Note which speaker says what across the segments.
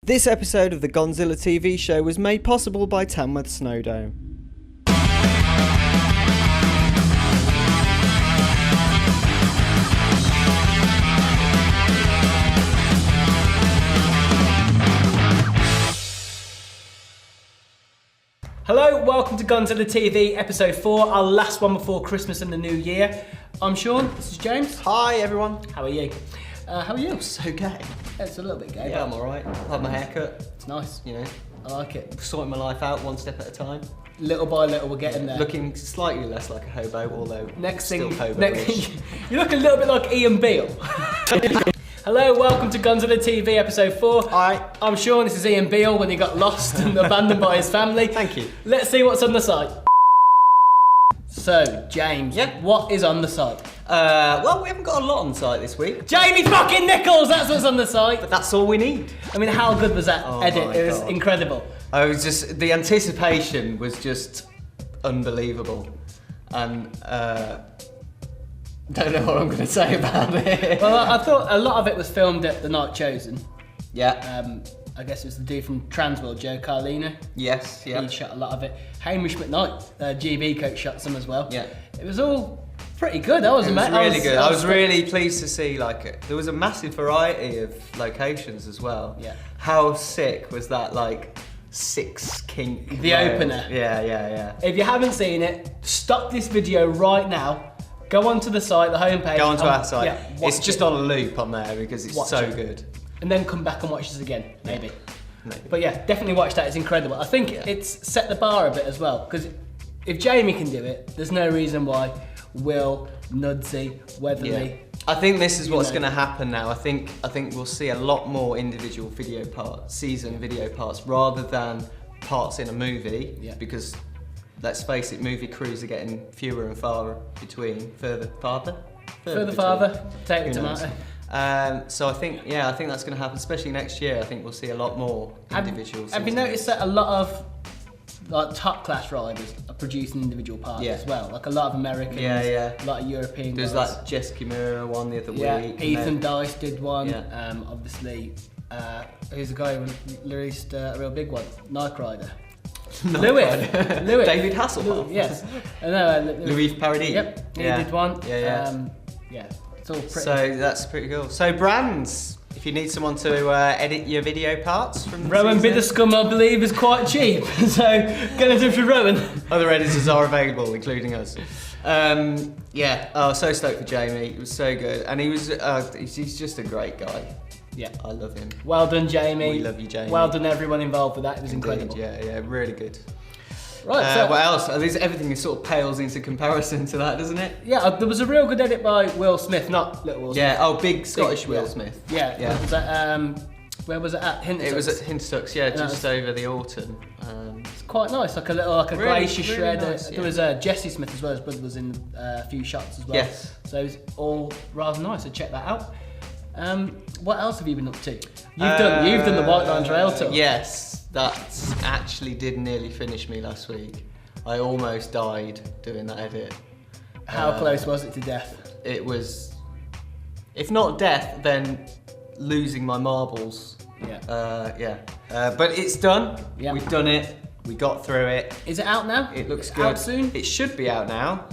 Speaker 1: This episode of the Gonzilla TV show was made possible by Tamworth Snowdome.
Speaker 2: Hello, welcome to Gonzilla TV, episode 4, our last one before Christmas and the New Year. I'm Sean, this is James.
Speaker 1: Hi everyone.
Speaker 2: How are you? How are you?
Speaker 1: So gay.
Speaker 2: It's a little bit gay.
Speaker 1: Yeah, I'm alright. I had my haircut.
Speaker 2: It's nice.
Speaker 1: You know,
Speaker 2: I like it.
Speaker 1: sorting my life out one step at a time.
Speaker 2: Little by little, we're getting there.
Speaker 1: Looking slightly less like a hobo, although
Speaker 2: Next
Speaker 1: still
Speaker 2: thing,
Speaker 1: hobo-ish.
Speaker 2: you look a little bit like Ian Beale. Hello, welcome to Gonzilla TV, episode 4.
Speaker 1: Hi.
Speaker 2: I'm Sean, this is Ian Beale when he got lost and abandoned by his family.
Speaker 1: Thank you.
Speaker 2: Let's see what's on the site. So, James,
Speaker 1: Yeah?
Speaker 2: what is on the site?
Speaker 1: Well, we haven't got a lot on site this week,
Speaker 2: Jamie fucking Nicholls, that's what's on the site.
Speaker 1: but that's all we need.
Speaker 2: I mean, how good was that
Speaker 1: Oh
Speaker 2: edit?
Speaker 1: my
Speaker 2: It was
Speaker 1: God.
Speaker 2: incredible.
Speaker 1: The anticipation was just unbelievable. And, don't know what I'm going to say about it.
Speaker 2: Well, I thought a lot of it was filmed at the night chosen.
Speaker 1: Yeah.
Speaker 2: I guess it was the dude from Transworld, Joe Carlino.
Speaker 1: Yes, yeah.
Speaker 2: He shot a lot of it. Hamish McKnight, GB coach, shot some as well.
Speaker 1: Yeah.
Speaker 2: It was all pretty good. That was
Speaker 1: It was
Speaker 2: amazing.
Speaker 1: really good. I was really pleased to see, like, there was a massive variety of locations as well.
Speaker 2: Yeah.
Speaker 1: How sick was that, like, 6 kink
Speaker 2: The
Speaker 1: rail?
Speaker 2: opener.
Speaker 1: Yeah.
Speaker 2: If you haven't seen it, stop this video right now. Go onto the site, the homepage.
Speaker 1: Go onto our site.
Speaker 2: Yeah,
Speaker 1: It's
Speaker 2: watch
Speaker 1: just
Speaker 2: it,
Speaker 1: on a loop on there because it's
Speaker 2: Watch
Speaker 1: so
Speaker 2: it.
Speaker 1: good.
Speaker 2: and then come back and watch this again, maybe.
Speaker 1: Maybe.
Speaker 2: But yeah, definitely watch that. It's incredible. I think it's set the bar a bit as well, because if Jamie can do it, there's no reason why Will, Nudsy, Weatherly.
Speaker 1: Yeah. I think this is what's
Speaker 2: know.
Speaker 1: going to happen now. I think we'll see a lot more individual video parts, season video parts, rather than parts in a movie.
Speaker 2: Yeah.
Speaker 1: Because let's face it, movie crews are getting fewer and far between. Further farther,
Speaker 2: take
Speaker 1: Who
Speaker 2: the
Speaker 1: knows?
Speaker 2: tomato.
Speaker 1: So I think that's going to happen, especially next year. I think we'll see a lot more individuals.
Speaker 2: Have you noticed that a lot of like top class riders are producing individual parts
Speaker 1: Yeah.
Speaker 2: as well? Like a lot of Americans,
Speaker 1: Yeah.
Speaker 2: a lot of European
Speaker 1: There's
Speaker 2: guys.
Speaker 1: that Jess Kimura one the other
Speaker 2: Yeah,
Speaker 1: week. and
Speaker 2: Ethan
Speaker 1: then-
Speaker 2: Dice did one.
Speaker 1: Yeah.
Speaker 2: Obviously, who's the guy who released a real big one? Knight Rider.
Speaker 1: Knight
Speaker 2: Lewis.
Speaker 1: Rider.
Speaker 2: Lewis.
Speaker 1: David Hasselhoff.
Speaker 2: Yes. I know.
Speaker 1: Louis Paradis.
Speaker 2: Yep. He
Speaker 1: Yeah.
Speaker 2: did one.
Speaker 1: Yeah.
Speaker 2: Yeah. It's all pretty.
Speaker 1: So that's pretty cool. So brands, if you need someone to edit your video parts from the
Speaker 2: Rowan
Speaker 1: season,
Speaker 2: Bitterscum, I believe, is quite cheap. So get in touch with Rowan.
Speaker 1: other editors are available, including us. So stoked for Jamie. It was so good, and he's just a great guy.
Speaker 2: Yeah.
Speaker 1: I love him.
Speaker 2: Well done, Jamie.
Speaker 1: We love you, Jamie.
Speaker 2: Well done, everyone involved with that. It was
Speaker 1: Indeed,
Speaker 2: incredible.
Speaker 1: Yeah, really good.
Speaker 2: Right. So
Speaker 1: What else? Everything sort of pales into comparison to that, doesn't it?
Speaker 2: yeah, there was a real good edit by Will Smith, not Little Will Smith.
Speaker 1: Yeah. Oh, big Scottish
Speaker 2: Big,
Speaker 1: Will
Speaker 2: yeah.
Speaker 1: Smith.
Speaker 2: Yeah.
Speaker 1: Yeah.
Speaker 2: Was that, where was it at? Hintertux.
Speaker 1: It was at Hintertux, yeah,
Speaker 2: that
Speaker 1: just
Speaker 2: was-
Speaker 1: over the autumn.
Speaker 2: It's quite nice, like a
Speaker 1: Really,
Speaker 2: glacier
Speaker 1: really
Speaker 2: shred.
Speaker 1: nice,
Speaker 2: There was Jesse Smith as well. His brother was in a few shots as well.
Speaker 1: Yes.
Speaker 2: So it was all rather nice. So check that out. What else have you been up to? You've done the Whitelines Rail Tour.
Speaker 1: Yes, that actually did nearly finish me last week. I almost died doing that edit.
Speaker 2: How close was it to death?
Speaker 1: It was, if not death, then losing my marbles.
Speaker 2: Yeah.
Speaker 1: But it's done.
Speaker 2: Yeah.
Speaker 1: We've done it. We got through it.
Speaker 2: Is it out now?
Speaker 1: It looks
Speaker 2: Is it
Speaker 1: good.
Speaker 2: Out soon?
Speaker 1: It should be out now.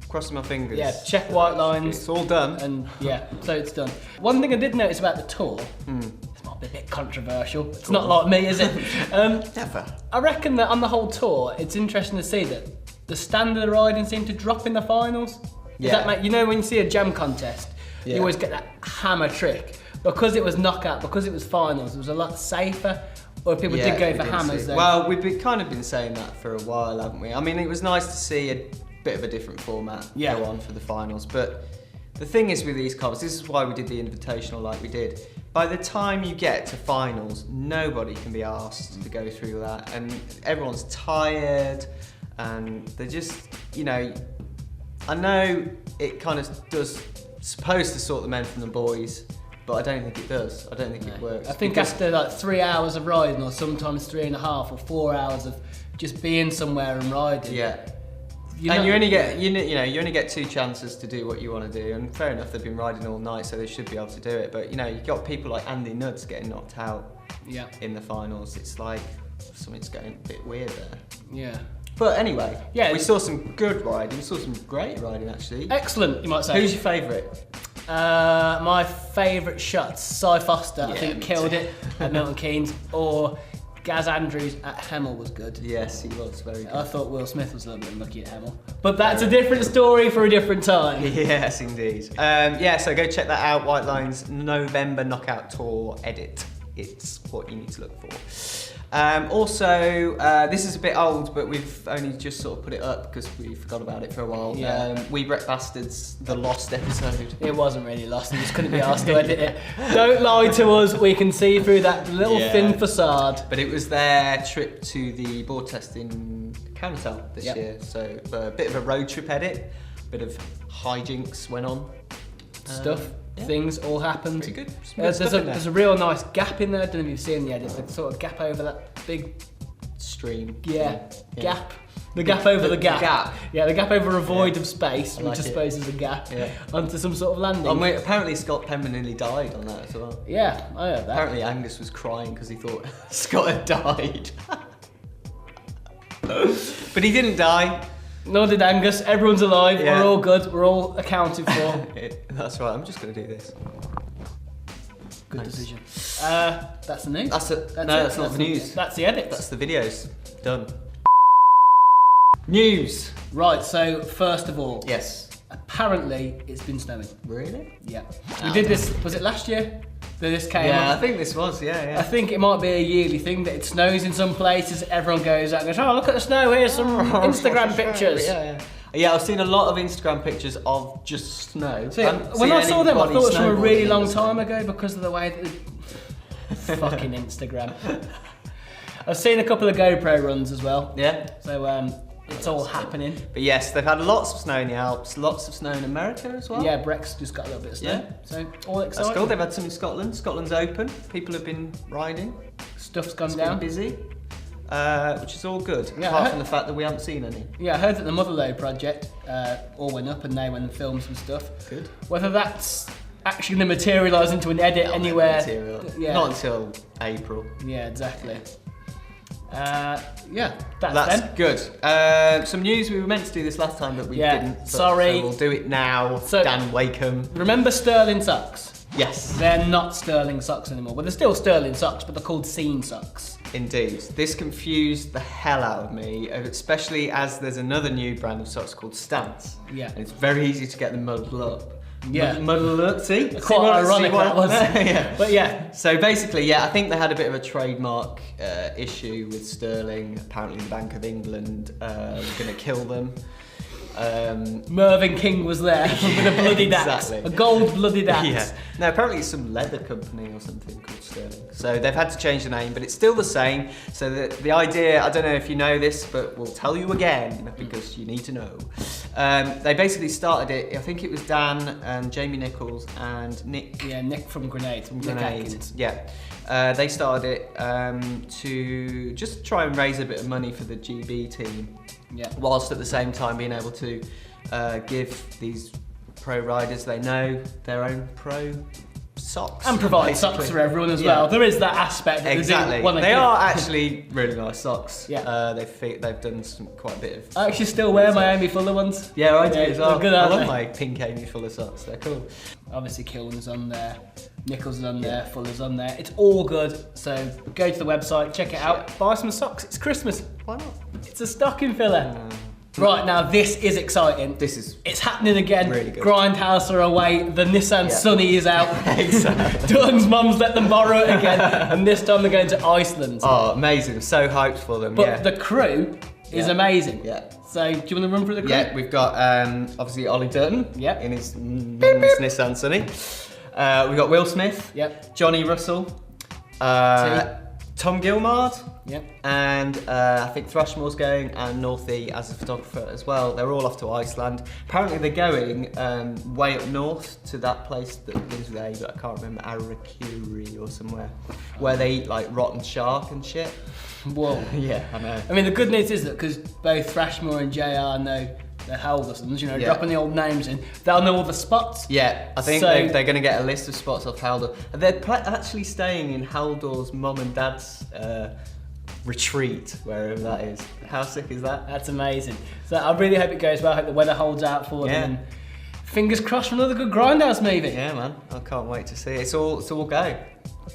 Speaker 1: Crossing my fingers.
Speaker 2: Yeah. Check Whitelines.
Speaker 1: It's all done.
Speaker 2: And yeah, so it's done. One thing I did notice about the tour,
Speaker 1: Hmm.
Speaker 2: this might be a bit controversial. It's not like me, is it?
Speaker 1: Never.
Speaker 2: I reckon that on the whole tour, it's interesting to see that the standard of riding seemed to drop in the finals. Does
Speaker 1: Yeah.
Speaker 2: that make, you know, when you see a jam contest, you
Speaker 1: Yeah.
Speaker 2: always get that hammer trick. Because it was knockout, because it was finals, it was a lot safer. Or people did go
Speaker 1: we
Speaker 2: for
Speaker 1: did
Speaker 2: hammers
Speaker 1: see-
Speaker 2: then.
Speaker 1: Well, we've kind of been saying that for a while, haven't we? I mean, it was nice to see a bit of a different format
Speaker 2: Yeah.
Speaker 1: go on for the finals, but the thing is with these comps, this is why we did the Invitational like we did. By the time you get to finals, nobody can be asked to go through that, and everyone's tired, and they're just, you know, I know it kind of does, supposed to sort the men from the boys, but I don't think it does. I don't think it works.
Speaker 2: I think
Speaker 1: because-
Speaker 2: after like 3 hours of riding, or sometimes 3.5 or 4 hours of just being somewhere and riding,
Speaker 1: Yeah. you only get you only get 2 chances to do what you want to do, and fair enough, they've been riding all night, so they should be able to do it. But you've got people like Andy Nuds getting knocked out in the finals. It's like something's going a bit weird there.
Speaker 2: Yeah.
Speaker 1: But anyway, we saw some good riding. We saw some great riding actually.
Speaker 2: Excellent, you might say.
Speaker 1: Who's your favourite?
Speaker 2: My favourite shots, Cy Foster, I think killed it at Milton Keynes, or Gaz Andrews at Hemel was good.
Speaker 1: Yes, he was very good.
Speaker 2: I thought Will Smith was a little bit unlucky at Hemel. But that's a different story for a different time.
Speaker 1: Yes, indeed. So go check that out, Whitelines November Knockout Tour edit. It's what you need to look for. Also, this is a bit old, but we've only just sort of put it up because we forgot about it for a while. We Wreck Bastards, the lost episode.
Speaker 2: It wasn't really lost, we just couldn't be asked to edit it. Don't lie to us, we can see through that little thin facade.
Speaker 1: But it was their trip to the board test in Countertale this year, so a bit of a road trip edit, a bit of hijinks went on. Things all happened. Pretty good.
Speaker 2: There's a real nice gap in there. I don't know if you've seen the edit. The sort of gap over that big
Speaker 1: stream.
Speaker 2: Gap. The gap over the gap. Yeah, the gap over a void of space, which I suppose is a gap, onto some sort of landing.
Speaker 1: Apparently Scott Penman nearly died on that as well.
Speaker 2: Yeah, I heard that.
Speaker 1: Apparently Angus was crying because he thought Scott had died. But he didn't die.
Speaker 2: Nor did Angus. Everyone's alive. We're all good. We're all accounted for.
Speaker 1: That's right. I'm just going to do this.
Speaker 2: Good decision. That's the news.
Speaker 1: That's not the news.
Speaker 2: That's the edit.
Speaker 1: That's the videos. Done. News.
Speaker 2: Right. So first of all,
Speaker 1: yes.
Speaker 2: Apparently, it's been snowing.
Speaker 1: Really?
Speaker 2: Yeah. We did this. Was it last year? This came
Speaker 1: I think this was, I
Speaker 2: think it might be a yearly thing that it snows in some places, everyone goes out and goes, oh, look at the snow, here's some Instagram pictures.
Speaker 1: Yeah, I've seen a lot of Instagram pictures of just snow.
Speaker 2: So, when I saw them, I thought it was from a really long time ago because of the way that fucking Instagram. I've seen a couple of GoPro runs as well.
Speaker 1: Yeah.
Speaker 2: So, it's all happening.
Speaker 1: But yes, they've had lots of snow in the Alps, lots of snow in America as well.
Speaker 2: Yeah, Breck's just got a little bit of snow.
Speaker 1: Yeah.
Speaker 2: So, all exciting.
Speaker 1: That's cool. They've had some in Scotland. Scotland's open. People have been riding.
Speaker 2: Stuff's gone down.
Speaker 1: Been busy, which is all good, apart from the fact that we haven't seen any.
Speaker 2: Yeah, I heard that the Motherlode project all went up and they went and filmed some stuff.
Speaker 1: Good.
Speaker 2: Whether that's actually going to materialise into an edit anywhere.
Speaker 1: Not until April.
Speaker 2: Yeah, exactly. That's
Speaker 1: good. Some news, we were meant to do this last time, but we didn't.
Speaker 2: Sorry.
Speaker 1: So we'll do it now. So, Dan Wakeham.
Speaker 2: Remember Sterling socks?
Speaker 1: Yes.
Speaker 2: They're not Sterling socks anymore. Well, they're still Sterling socks, but they're called Scene socks.
Speaker 1: Indeed. This confused the hell out of me, especially as there's another new brand of socks called Stance.
Speaker 2: Yeah.
Speaker 1: And it's very easy to get them muddled up.
Speaker 2: Yeah.
Speaker 1: Muddled up, see?
Speaker 2: Quite ironic that was.
Speaker 1: Yeah.
Speaker 2: But yeah.
Speaker 1: So basically, I think they had a bit of a trademark issue with Sterling. Apparently the Bank of England was going to kill them.
Speaker 2: Mervyn King was there with a bloodied axe. A gold bloodied axe.
Speaker 1: Yeah. No, apparently it's some leather company or something called Sterling. So they've had to change the name, but it's still the same. So the idea, I don't know if you know this, but we'll tell you again because you need to know. They basically started it, I think it was Dan and Jamie Nicholls and Nick.
Speaker 2: Yeah, Nick from Grenade.
Speaker 1: Yeah. They started it to just try and raise a bit of money for the GB team.
Speaker 2: Yeah.
Speaker 1: Whilst at the same time being able to give these pro riders they know their own pro socks.
Speaker 2: And provide socks for everyone as well. There is that aspect that
Speaker 1: they are actually really nice socks.
Speaker 2: Yeah.
Speaker 1: They've done quite a bit of...
Speaker 2: I actually still wear my Amy Fuller ones.
Speaker 1: Yeah, I do as well.
Speaker 2: Good,
Speaker 1: I love my pink Amy Fuller socks, they're cool.
Speaker 2: Obviously Killen's on there, Nicholls is on there, Fuller's on there. It's all good, so go to the website, check it out, buy some socks, it's Christmas.
Speaker 1: Why not?
Speaker 2: It's a stocking filler. Right, now this is exciting. It's happening again.
Speaker 1: Really good.
Speaker 2: Grindhouse are away, the Nissan Sunny is out.
Speaker 1: Exactly.
Speaker 2: Doug's mum's let them borrow it again, and this time they're going to Iceland.
Speaker 1: Oh, amazing. So hyped for them,
Speaker 2: But the crew is amazing.
Speaker 1: Yeah.
Speaker 2: So, do you want to run through the crew?
Speaker 1: Yeah, we've got obviously Ollie Dutton in his Nissan Sunny. We've got Will Smith.
Speaker 2: Yep.
Speaker 1: Johnny Russell. Tom Gilmard.
Speaker 2: Yep.
Speaker 1: And I think Thrashmore's going, and Northie as a photographer as well. They're all off to Iceland. Apparently they're going way up north to that place that begins with A, but I can't remember, Arakiri or somewhere, where they eat like rotten shark and shit.
Speaker 2: Whoa.
Speaker 1: Yeah, I know.
Speaker 2: I mean, the good news is that because both Thrashmore and JR know the Haldersons, you know, dropping the old names in. They'll know all the spots.
Speaker 1: Yeah, I think they're going to get a list of spots off Haldor. They're actually staying in Haldor's mum and dad's retreat, wherever that is. How sick is that?
Speaker 2: That's amazing. So I really hope it goes well. I hope the weather holds out for them. And fingers crossed for another good Grindhouse movie.
Speaker 1: Yeah, man. I can't wait to see it. It's all go.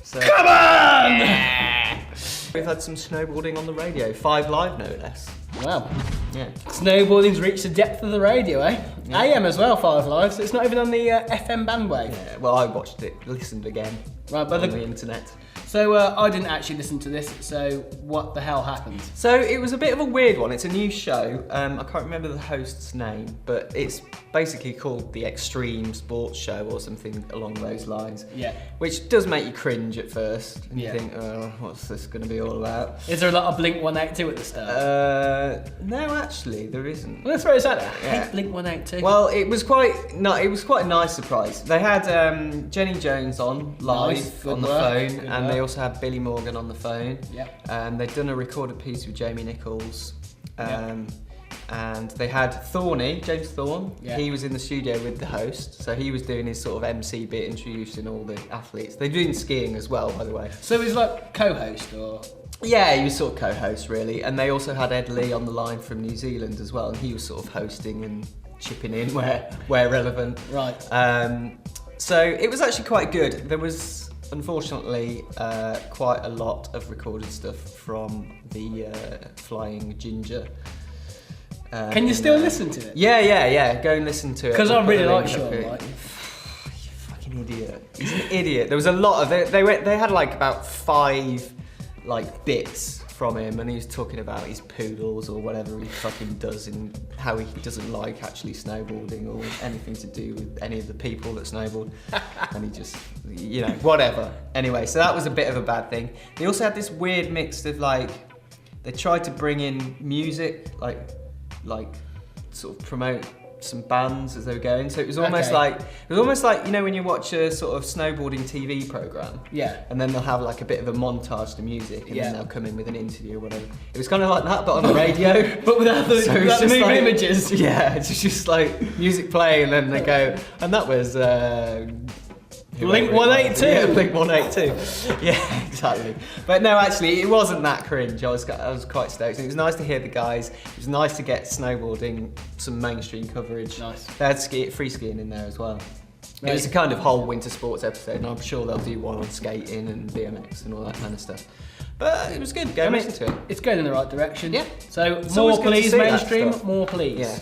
Speaker 1: So.
Speaker 2: Come on!
Speaker 1: Yeah. We've had some snowboarding on the radio. 5 Live, no less.
Speaker 2: Wow.
Speaker 1: Yeah.
Speaker 2: Snowboarding's reached the depth of the radio, eh?
Speaker 1: Yeah.
Speaker 2: AM as well, 5 Live, so it's not even on the FM bandwave.
Speaker 1: Yeah, well, I watched it, listened again on the internet.
Speaker 2: So I didn't actually listen to this, so what the hell happened?
Speaker 1: So it was a bit of a weird one. It's a new show. I can't remember the host's name, but it's basically called the Extreme Sports Show or something along those lines.
Speaker 2: Yeah.
Speaker 1: Which does make you cringe at first. And you think, oh, what's this going to be all about?
Speaker 2: Is there a lot of Blink 182 at the start?
Speaker 1: No, actually, there isn't.
Speaker 2: Well, let's throw this out there. I hate Blink 182.
Speaker 1: Well, it was quite a nice surprise. They had Jenny Jones on live on the phone, and they also had Billy Morgan on the phone.
Speaker 2: Yep.
Speaker 1: They'd done a recorded piece with Jamie Nicholls. And they had James Thorne. Yeah. He was in the studio with the host, so he was doing his sort of MC bit, introducing all the athletes. They're doing skiing as well, by the way.
Speaker 2: So he's like co-host, or?
Speaker 1: Yeah, he was sort of co-host, really. And they also had Ed Lee on the line from New Zealand as well, and he was sort of hosting and chipping in where relevant.
Speaker 2: Right.
Speaker 1: So it was actually quite good. There was, unfortunately, quite a lot of recorded stuff from the Flying Ginger.
Speaker 2: Can you still listen to it?
Speaker 1: Yeah. Go and listen to it.
Speaker 2: Because I really like Sean.
Speaker 1: You fucking idiot. He's an idiot. There was a lot of it. They had like about 5 like bits from him, and he was talking about his poodles or whatever he fucking does, and how he doesn't like actually snowboarding or anything to do with any of the people that snowboard. And he just, you know, whatever. Anyway, so that was a bit of a bad thing. They also had this weird mix of like, they tried to bring in music, like sort of promote some bands as they were going. So it was almost like you know when you watch a sort of snowboarding TV program.
Speaker 2: Yeah.
Speaker 1: And then they'll have like a bit of a montage to music, and then they'll come in with an interview or whatever. It was kind of like that, but on the radio.
Speaker 2: But without the moving images.
Speaker 1: Yeah, it's just like music playing, and then they go, and that was
Speaker 2: Blink 182.
Speaker 1: Yeah, Blink 182. Yeah, exactly. But no, actually, it wasn't that cringe. I was quite stoked. And it was nice to hear the guys. It was nice to get snowboarding some mainstream coverage.
Speaker 2: Nice.
Speaker 1: They had free skiing in there as well. Right. It was a kind of whole winter sports episode, and I'm sure they'll do one on skating and BMX and all that kind of stuff. But it was good. Go listen to it.
Speaker 2: It's going in the right direction.
Speaker 1: Yeah.
Speaker 2: So more please, mainstream. More please.
Speaker 1: Yeah.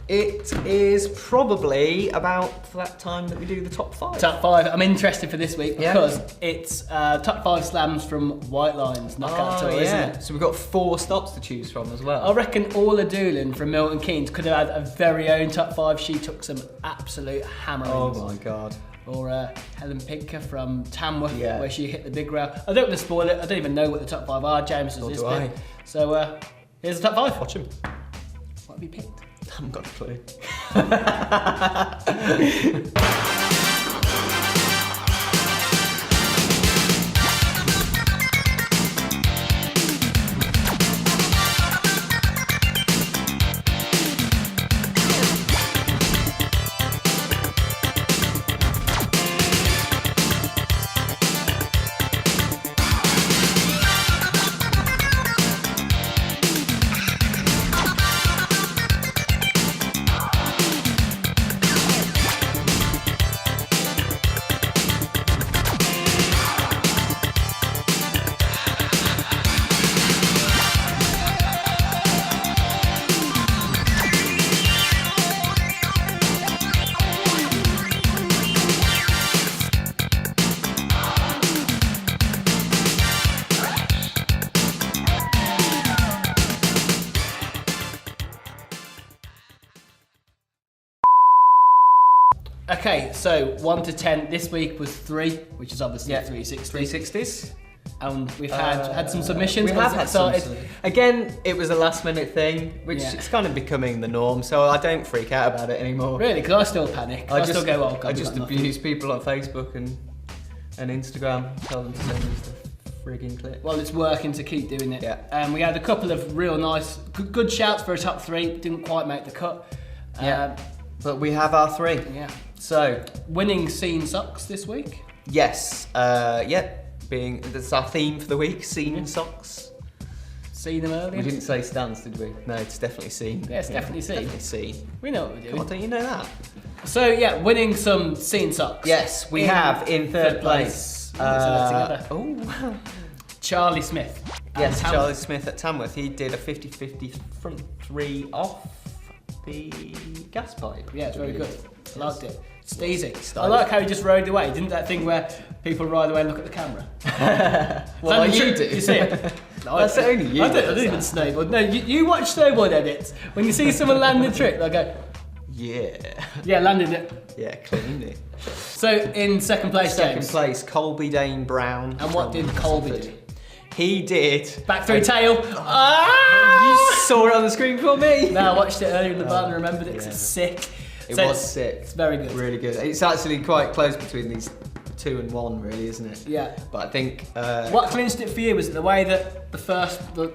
Speaker 1: It is probably about that time that we do the top 5.
Speaker 2: Top 5. I'm interested for this week because it's top 5 slams from Whitelines knockout tour, isn't it?
Speaker 1: So we've got 4 stops to choose from as well.
Speaker 2: I reckon Orla Doolin from Milton Keynes could have had a very own top 5. She took some absolute hammerings.
Speaker 1: Oh my god.
Speaker 2: Or Helen Pinker from Tamworth, where she hit the big rail. I don't want to spoil it. I don't even know what the top 5 are. James has this bit. So here's the top 5.
Speaker 1: Watch them.
Speaker 2: What have you picked?
Speaker 1: I haven't got a clue.
Speaker 2: Okay, so 1 to 10. This week was 3, which is obviously 360.
Speaker 1: 360s.
Speaker 2: And we've had some submissions.
Speaker 1: We have had some. Again, it was a last minute thing, which is kind of becoming the norm, so I don't freak out about it anymore.
Speaker 2: Really? Because I still panic. I still go, oh God.
Speaker 1: I just abuse people on Facebook and Instagram, tell them to send me stuff. frigging clips.
Speaker 2: Well, it's working to keep doing it.
Speaker 1: Yeah.
Speaker 2: We had a couple of real nice, good shouts for a top 3. Didn't quite make the cut.
Speaker 1: But we have our 3.
Speaker 2: Yeah.
Speaker 1: So,
Speaker 2: winning scene socks this week.
Speaker 1: Yes. That's our theme for the week. Scene socks.
Speaker 2: Seen them earlier.
Speaker 1: We didn't say stance, did we? No, it's definitely scene.
Speaker 2: Yeah, it's definitely scene.
Speaker 1: Definitely scene.
Speaker 2: We know what we're doing.
Speaker 1: Come on, don't you know that?
Speaker 2: So yeah, winning some scene socks.
Speaker 1: Yes, we have in third place.
Speaker 2: Charlie Smith.
Speaker 1: Yes, Charlie Smith at Tamworth. He did a 50-50 front 3 off the gas pipe.
Speaker 2: Yeah, it's very good. I liked it. It's easy. I like how he just rode away. Didn't that thing where people ride away and look at the camera?
Speaker 1: Well, you do.
Speaker 2: You see it? No,
Speaker 1: That's only you.
Speaker 2: I don't even snowboard. No, you watch snowboard edits. When you see someone land a trick, they go, yeah, landed it.
Speaker 1: Yeah, cleaned it.
Speaker 2: So in second place,
Speaker 1: Second
Speaker 2: James.
Speaker 1: place, Colby Dane Brown.
Speaker 2: And what did Colby do?
Speaker 1: He did
Speaker 2: back through tail.
Speaker 1: You saw it on the screen for me.
Speaker 2: No, I watched it earlier in the bar and remembered it because it's sick.
Speaker 1: It was sick.
Speaker 2: It's very good.
Speaker 1: Really good. It's actually quite close between these 2 and 1, really, isn't it?
Speaker 2: Yeah.
Speaker 1: But I think
Speaker 2: what clinched it for you? Was it the way that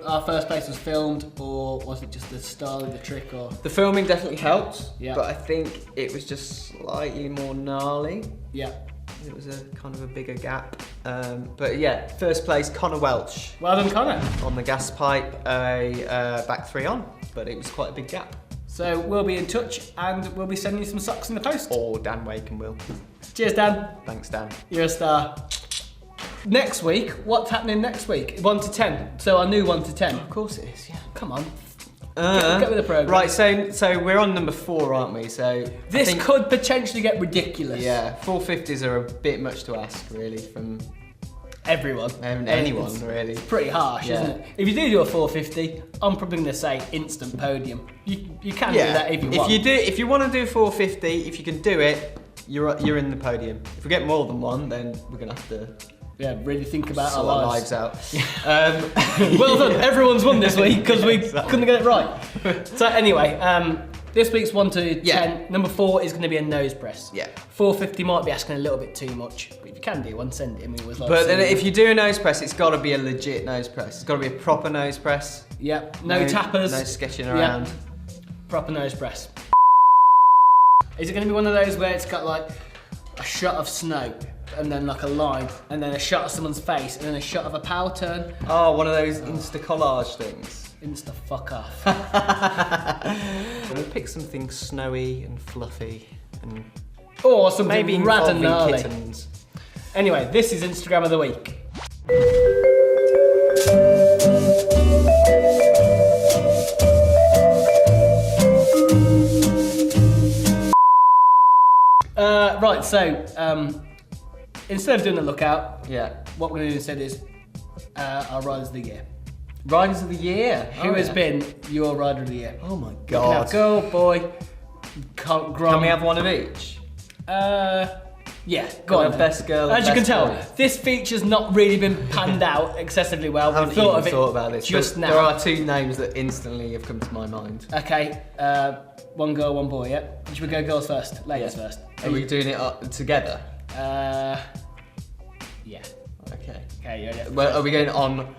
Speaker 2: our first place was filmed, or was it just the style of the trick? Or
Speaker 1: the filming definitely helped.
Speaker 2: Yeah.
Speaker 1: But I think it was just slightly more gnarly.
Speaker 2: Yeah.
Speaker 1: It was a kind of a bigger gap. But yeah, first place, Connor Welch.
Speaker 2: Well done, Connor.
Speaker 1: On the gas pipe, a back 3 on, but it was quite a big gap.
Speaker 2: So we'll be in touch and we'll be sending you some socks in the post.
Speaker 1: Or Dan Waken will.
Speaker 2: Cheers, Dan.
Speaker 1: Thanks, Dan.
Speaker 2: You're a star. Next week, what's happening next week? 1 to 10. So our new 1 to 10.
Speaker 1: Of course it is, yeah.
Speaker 2: Come on. Get with the program.
Speaker 1: Right, so we're on number 4, aren't we? So
Speaker 2: this could potentially get ridiculous.
Speaker 1: Yeah, 450s are a bit much to ask, really, from
Speaker 2: everyone.
Speaker 1: Anyone, really.
Speaker 2: It's pretty harsh, isn't it? If you do a 450, I'm probably going to say instant podium. You can do that if you want.
Speaker 1: If you want to do 450, if you can do it, you're in the podium. If we get more than one, then we're going to have to
Speaker 2: really think about our
Speaker 1: lives out.
Speaker 2: Well done, everyone's won this week because we couldn't get it right. So anyway, this week's 1 to 10. Number 4 is going to be a nose press.
Speaker 1: Yeah.
Speaker 2: 450 might be asking a little bit too much, but if you can do one, send it in. We always like
Speaker 1: but then if you do a nose press, it's got to be a legit nose press. It's got to be a proper nose press.
Speaker 2: Yep. No tappers.
Speaker 1: No sketching around.
Speaker 2: Yep. Proper nose press. Is it going to be one of those where it's got like a shot of snow and then like a line and then a shot of someone's face and then a shot of a power turn?
Speaker 1: Oh, one of those Insta collage things.
Speaker 2: Insta fuck off.
Speaker 1: We'll pick something snowy and fluffy and
Speaker 2: or something
Speaker 1: maybe
Speaker 2: rad and gnarly.
Speaker 1: Kittens.
Speaker 2: Anyway, this is Instagram of the week. Right, so instead of doing the lookout, what we're going to do instead is our Riders of the Year.
Speaker 1: Riders of the Year?
Speaker 2: Who has been your Rider of the Year?
Speaker 1: Oh my God.
Speaker 2: Girl, boy,
Speaker 1: Can we have one of each?
Speaker 2: Yeah, go on.
Speaker 1: Best girl.
Speaker 2: As you can tell, this feature's not really been panned out excessively well.
Speaker 1: I haven't even thought about this
Speaker 2: just now.
Speaker 1: There are 2 names that instantly have come to my mind.
Speaker 2: Okay, one girl, one boy, yeah? Should we go girls first? Ladies first.
Speaker 1: Are we doing it together?
Speaker 2: Yeah.
Speaker 1: Okay.
Speaker 2: Okay, yeah.
Speaker 1: Well, are we going on,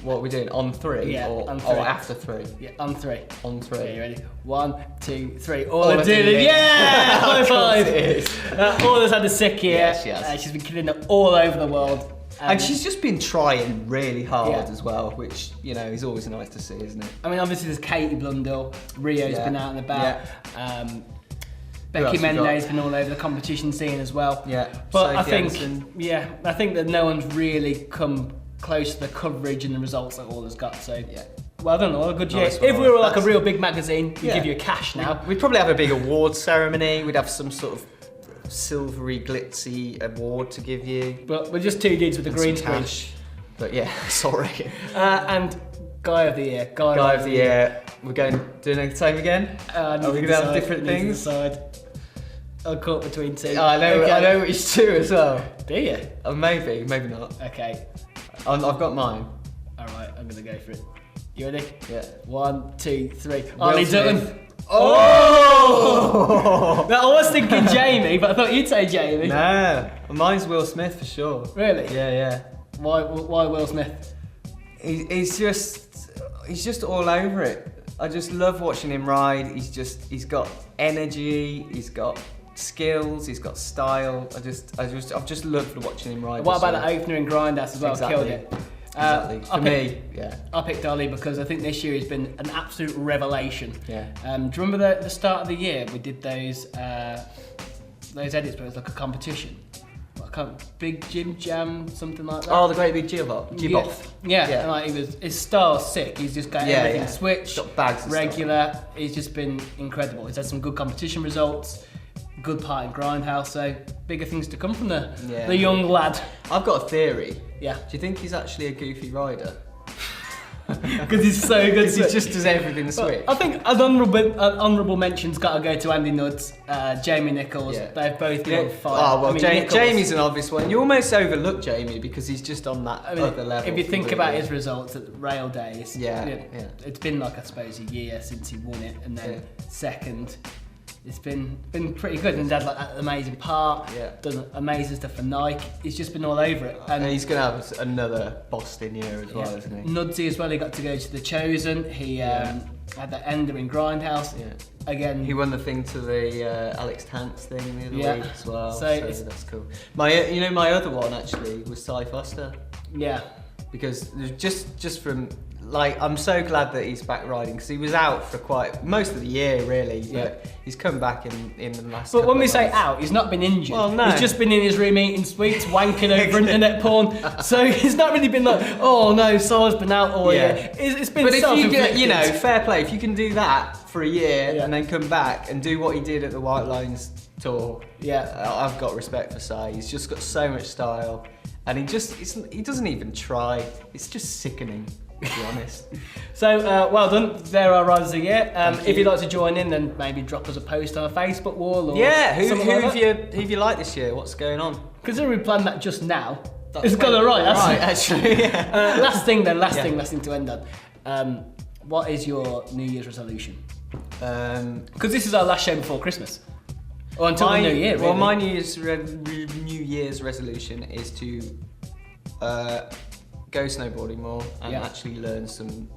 Speaker 1: what are we doing, on 3?
Speaker 2: Yeah,
Speaker 1: or,
Speaker 2: on 3.
Speaker 1: Or after 3?
Speaker 2: Yeah, on 3.
Speaker 1: On 3.
Speaker 2: Okay, you ready? 1, 2, 3. All
Speaker 1: I
Speaker 2: did it. Yeah! High five! Orla's had a sick year.
Speaker 1: Yeah, she has.
Speaker 2: She's been killing it all over the world.
Speaker 1: And she's just been trying really hard as well, which, you know, is always nice to see, isn't it?
Speaker 2: I mean, obviously there's Katie Blundell, Rio's been out and about.
Speaker 1: Yeah.
Speaker 2: Becky Mendez been all over the competition scene as well.
Speaker 1: Yeah.
Speaker 2: But
Speaker 1: Sophie
Speaker 2: I think that no one's really come close to the coverage and the results that Orla's got. So well done, Orla. Good year.
Speaker 1: Nice
Speaker 2: If we were like a real big magazine, we'd give you a cash now.
Speaker 1: We'd probably have a big awards ceremony. We'd have some sort of silvery, glitzy award to give you.
Speaker 2: But we're just 2 dudes with a green screen.
Speaker 1: But yeah, sorry.
Speaker 2: And Guy of the Year. Guy
Speaker 1: of the Year. We're going doing the same again. Are we going to have different things?
Speaker 2: I'll caught between 2.
Speaker 1: I know which 2 as well.
Speaker 2: Do you?
Speaker 1: Maybe not.
Speaker 2: Okay.
Speaker 1: I've got mine.
Speaker 2: All right, I'm gonna go for it. You ready?
Speaker 1: Yeah.
Speaker 2: 1, 2, 3. Ollie Dutton.
Speaker 1: Oh!
Speaker 2: Now, I was thinking Jamie, but I thought you'd say Jamie.
Speaker 1: No, mine's Will Smith for sure.
Speaker 2: Really?
Speaker 1: Yeah.
Speaker 2: Why Will Smith?
Speaker 1: He's just all over it. I just love watching him ride. He's got energy. He's got skills. He's got style. I've just loved watching him ride.
Speaker 2: What about that opener in Grindhouse as well?
Speaker 1: Exactly.
Speaker 2: Killed it.
Speaker 1: Exactly. For me, yeah.
Speaker 2: I picked Ollie because I think this year has been an absolute revelation.
Speaker 1: Yeah.
Speaker 2: Do you remember the start of the year we did those edits, but it was like a competition. Big Jim Jam, something like that.
Speaker 1: Oh, the great big jib off.
Speaker 2: Yeah. And like his style's sick. He's just got everything switched,
Speaker 1: got bags of
Speaker 2: regular.
Speaker 1: Stuff.
Speaker 2: He's just been incredible. He's had some good competition results, good part in Grindhouse, so bigger things to come from the young lad.
Speaker 1: I've got a theory.
Speaker 2: Yeah.
Speaker 1: Do you think he's actually a goofy rider?
Speaker 2: Because he's so good.
Speaker 1: Because he just does everything switch.
Speaker 2: I think an honourable mention's got to go to Andy Nuds, Jamie Nicholls.
Speaker 1: Yeah.
Speaker 2: They've both been on fire.
Speaker 1: Oh well,
Speaker 2: Nicholls,
Speaker 1: Jamie's an obvious one. You almost overlook Jamie because he's just on that other level.
Speaker 2: If you think about his results at the Rail Days,
Speaker 1: yeah.
Speaker 2: It's been like I suppose a year since he won it, and then second. It's been pretty good, and he's had like that amazing part.
Speaker 1: Yeah.
Speaker 2: Done amazing stuff for Nike. He's just been all over it.
Speaker 1: And he's going to have another Boston year as well, isn't he?
Speaker 2: Nudsy as well. He got to go to the Chosen. He had that ender in Grindhouse.
Speaker 1: Yeah.
Speaker 2: Again,
Speaker 1: he won the thing to the Alex Tance thing the other week as well.
Speaker 2: So
Speaker 1: that's cool. My other one actually was Cy Foster.
Speaker 2: Yeah.
Speaker 1: Because just from. Like, I'm so glad that he's back riding because he was out for most of the year, really. But he's come back in the last.
Speaker 2: But when we say out, he's not been injured.
Speaker 1: Well, no.
Speaker 2: He's just been in his room eating sweets, wanking over internet porn. So he's not really been like, oh no, Cy's been out all year. It's been.
Speaker 1: But if you
Speaker 2: get,
Speaker 1: fair play. If you can do that for a year and then come back and do what he did at the Whitelines tour, I've got respect for Cy. He's just got so much style, and he doesn't even try. It's just sickening. To be honest.
Speaker 2: So well done. There are riders a year. If you'd like to join in, then maybe drop us a post on a Facebook wall or
Speaker 1: who have you liked this year? What's going on?
Speaker 2: Considering we planned that just now, it's got right.
Speaker 1: Right, actually. Yeah.
Speaker 2: Last thing to end on. What is your New Year's resolution? Because this is our last show before Christmas. Or until the New Year. Really.
Speaker 1: Well, my New Year's resolution is to go snowboarding more and actually learn some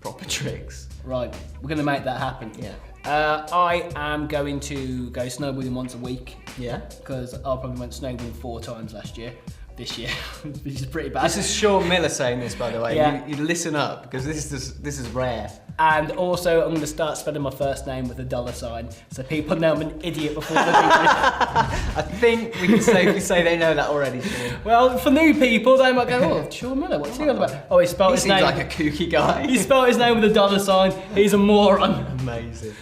Speaker 1: proper tricks.
Speaker 2: Right, we're going to make that happen.
Speaker 1: Yeah.
Speaker 2: I am going to go snowboarding once a week.
Speaker 1: Yeah.
Speaker 2: Because I probably went snowboarding 4 times last year. This year, which is pretty bad.
Speaker 1: This is Sean Miller saying this, by the way.
Speaker 2: Yeah.
Speaker 1: You listen up because this is rare.
Speaker 2: And also, I'm going to start spelling my first name with a $sign, so people know I'm an idiot before they meet me.
Speaker 1: I think we can safely say they know that already, Sean.
Speaker 2: Well, for new people, they might go, "Oh, Sean Miller, what's he on about?" Oh, he spelled his name.
Speaker 1: He seems like a kooky guy.
Speaker 2: He spelled his name with a $sign. He's a moron.
Speaker 1: Amazing.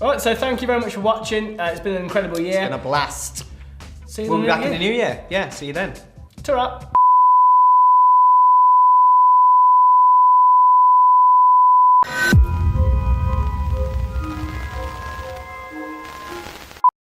Speaker 2: All right, so thank you very much for watching. It's been an incredible year.
Speaker 1: It's been a blast.
Speaker 2: See you
Speaker 1: We'll be back in the new year. Yeah, see you then.
Speaker 2: Ta-ra.